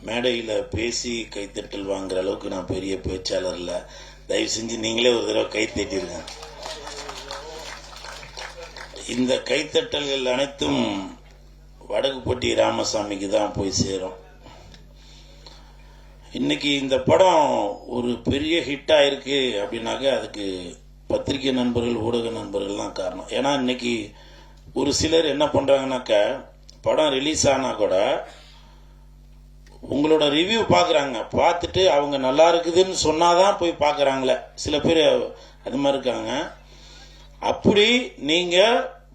மேடையில் பேசி கைத்தட்டல் வாங்குற அளவுக்கு நான் பெரிய பேச்சாளர் இல்லை. தயவு செஞ்சு நீங்களே ஒரு தடவை கைத்தட்டிருங்க. இந்த கைத்தட்டல்கள் அனைத்தும் வடக்குப்பட்டி ராமசாமிக்கு தான் போய் சேரும். இன்னைக்கு இந்த படம் ஒரு பெரிய ஹிட் ஆயிருக்கு அப்படின்னாக்க அதுக்கு பத்திரிகை நண்பர்கள், ஊடக நண்பர்கள் தான் காரணம். ஏன்னா இன்னைக்கு ஒரு சிலர் என்ன பண்றாங்கன்னாக்க படம் ரிலீஸ் ஆனா கூட உங்களோட ரிவ்யூ பார்க்குறாங்க, பார்த்துட்டு அவங்க நல்லா இருக்குதுன்னு சொன்னாதான் போய் பார்க்குறாங்களே. சில பேர் அது மாதிரி இருக்காங்க. அப்படி நீங்க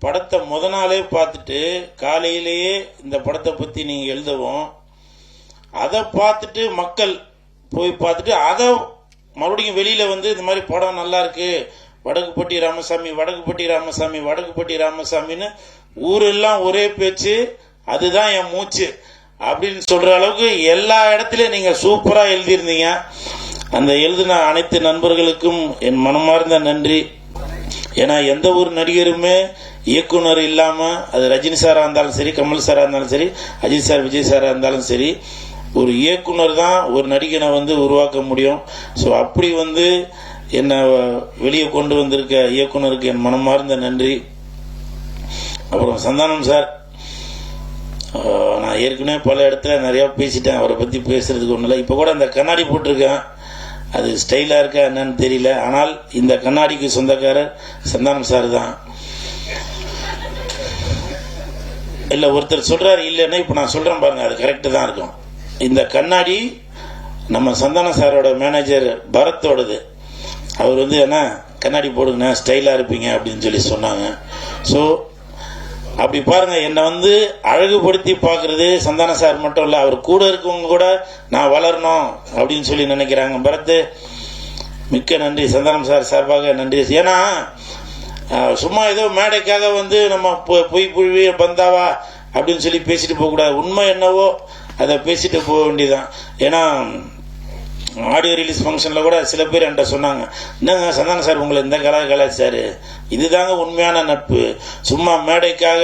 படத்தை முத நாளே பார்த்துட்டு காலையிலேயே இந்த படத்தை பற்றி நீங்கள் எழுதவும், அதை பார்த்துட்டு மக்கள் போய் பார்த்துட்டு அதை மறுபடியும் வெளியில் வந்து இந்த மாதிரி படம் நல்லா இருக்கு, வடக்குப்பட்டி ராமசாமி, வடக்குப்பட்டி ராமசாமி, வடக்குப்பட்டி ராமசாமின்னு ஊரெல்லாம் ஒரே பேச்சு, அதுதான் என் மூச்சு அப்படின்னு சொல்ற அளவுக்கு எல்லா இடத்துலையும் நீங்க சூப்பரா எழுதியிருந்தீங்க. அந்த எழுதின அனைத்து நண்பர்களுக்கும் என் மனமார்ந்த நன்றி. ஏன்னா எந்த ஒரு நடிகருமே இயக்குனர் இல்லாம, அது ரஜினி சாரா இருந்தாலும் சரி, கமல் சாரா இருந்தாலும் சரி, அஜித் சார், விஜய் சாரா இருந்தாலும் சரி, ஒரு இயக்குனர் தான் ஒரு நடிகனை வந்து உருவாக்க முடியும். ஸோ அப்படி வந்து என்னை வெளியே கொண்டு வந்திருக்க இயக்குனருக்கு என் மனமார்ந்த நன்றி. அப்புறம் சந்தானம் சார், நான் ஏற்கனவே பல இடத்துல நிறையா பேசிட்டேன், அவரை பற்றி பேசுறதுக்கு ஒன்றும் இல்லை. இப்போ கூட அந்த கண்ணாடி போட்டிருக்கேன், அது ஸ்டைலாக இருக்கா என்னன்னு தெரியல. ஆனால் இந்த கண்ணாடிக்கு சொந்தக்காரர் சந்தானம் சார் தான். இல்லை ஒருத்தர் சொல்றாரு இல்லைன்னா, இப்போ நான் சொல்றேன் பாருங்க, அது கரெக்டு தான் இருக்கும். இந்த கண்ணாடி நம்ம சந்தானம் சாரோட மேனேஜர் பரத்தோடது. அவர் வந்து என்ன கண்ணாடி போடுங்கண்ணா, ஸ்டைலாக இருப்பீங்க அப்படின்னு சொல்லி சொன்னாங்க. ஸோ அப்படி பாருங்க, என்னை வந்து அழகுபடுத்தி பார்க்கறது சந்தான சார் மட்டும் இல்லை, அவர் கூட இருக்கவங்க கூட நான் வளரணும் அப்படின்னு சொல்லி நினைக்கிறாங்க. பரத், மிக்க நன்றி. சந்தானம் சார் சார்பாக நன்றி. ஏன்னா சும்மா ஏதோ மேடைக்காக வந்து நம்ம பொய் புழுவி பந்தாவா அப்படின்னு சொல்லி பேசிட்டு போகக்கூடாது. உண்மை என்னவோ அதை பேசிட்டு போக வேண்டியதான். ஏன்னா ஆடியோ ரிலீஸ் ஃபங்க்ஷனில் கூட சில பேர் என்கிட்ட சொன்னாங்க, என்னங்க சந்தான சார் உங்களை இந்த கலாச்சாரு, இதுதாங்க உண்மையான நட்பு. சும்மா மேடைக்காக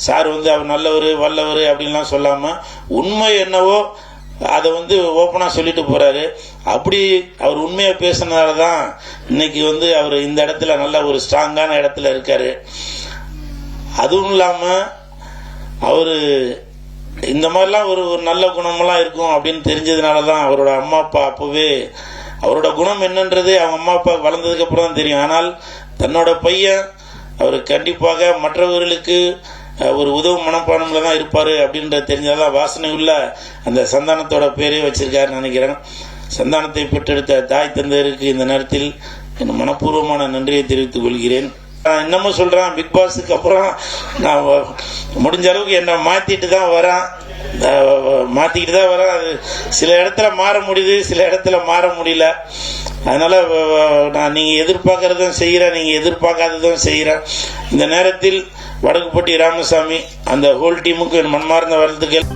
சார் வந்து அவர் நல்லவர் வல்லவர் அப்படின்லாம் சொல்லாமல் உண்மை என்னவோ அதை வந்து ஓப்பனாக சொல்லிட்டு போகிறாரு. அப்படி அவர் உண்மையை பேசுனதால தான் இன்னைக்கு வந்து அவர் இந்த இடத்துல நல்ல ஒரு ஸ்ட்ராங்கான இடத்துல இருக்காரு. அதுவும் இல்லாமல் அவர் இந்த மாதிரிலாம் ஒரு நல்ல குணமெல்லாம் இருக்கும் அப்படின்னு தெரிஞ்சதுனால தான் அவரோட அம்மா அப்பா அப்போவே அவரோட குணம் என்னன்றது அவங்க அம்மா அப்பா வளர்ந்ததுக்கு அப்புறம் தான் தெரியும். ஆனால் தன்னோட பையன் அவர் கண்டிப்பாக மற்றவர்களுக்கு ஒரு உதவும் மனப்பான்மையில் தான் இருப்பார் அப்படின்ற தெரிஞ்சதான் வாசனை உள்ள அந்த சந்தானத்தோட பேரே வச்சிருக்காருன்னு நினைக்கிறேன். சந்தானத்தை பெற்றெடுத்த தாய் தந்தையருக்கு இந்த நேரத்தில் என் மனப்பூர்வமான நன்றியை தெரிவித்துக் கொள்கிறேன். நான் இன்னமும் சொல்றேன், பிக் பாஸுக்கு அப்புறம் நான் முடிஞ்ச அளவுக்கு என்னை மாத்திட்டு தான் வரேன், மாத்திக்கிட்டு தான் வரேன். அது சில இடத்துல மாற முடியுது, சில இடத்துல மாற முடியல. அதனால நான் நீங்க எதிர்பார்க்கறதும் செய்யறேன், நீங்க எதிர்பார்க்காததும் செய்யறேன். இந்த நேரத்தில் வடக்குப்பட்டி ராமசாமி அந்த ஹோல் டீமுக்கு என் மனமார்ந்த வாழ்த்துக்கள்.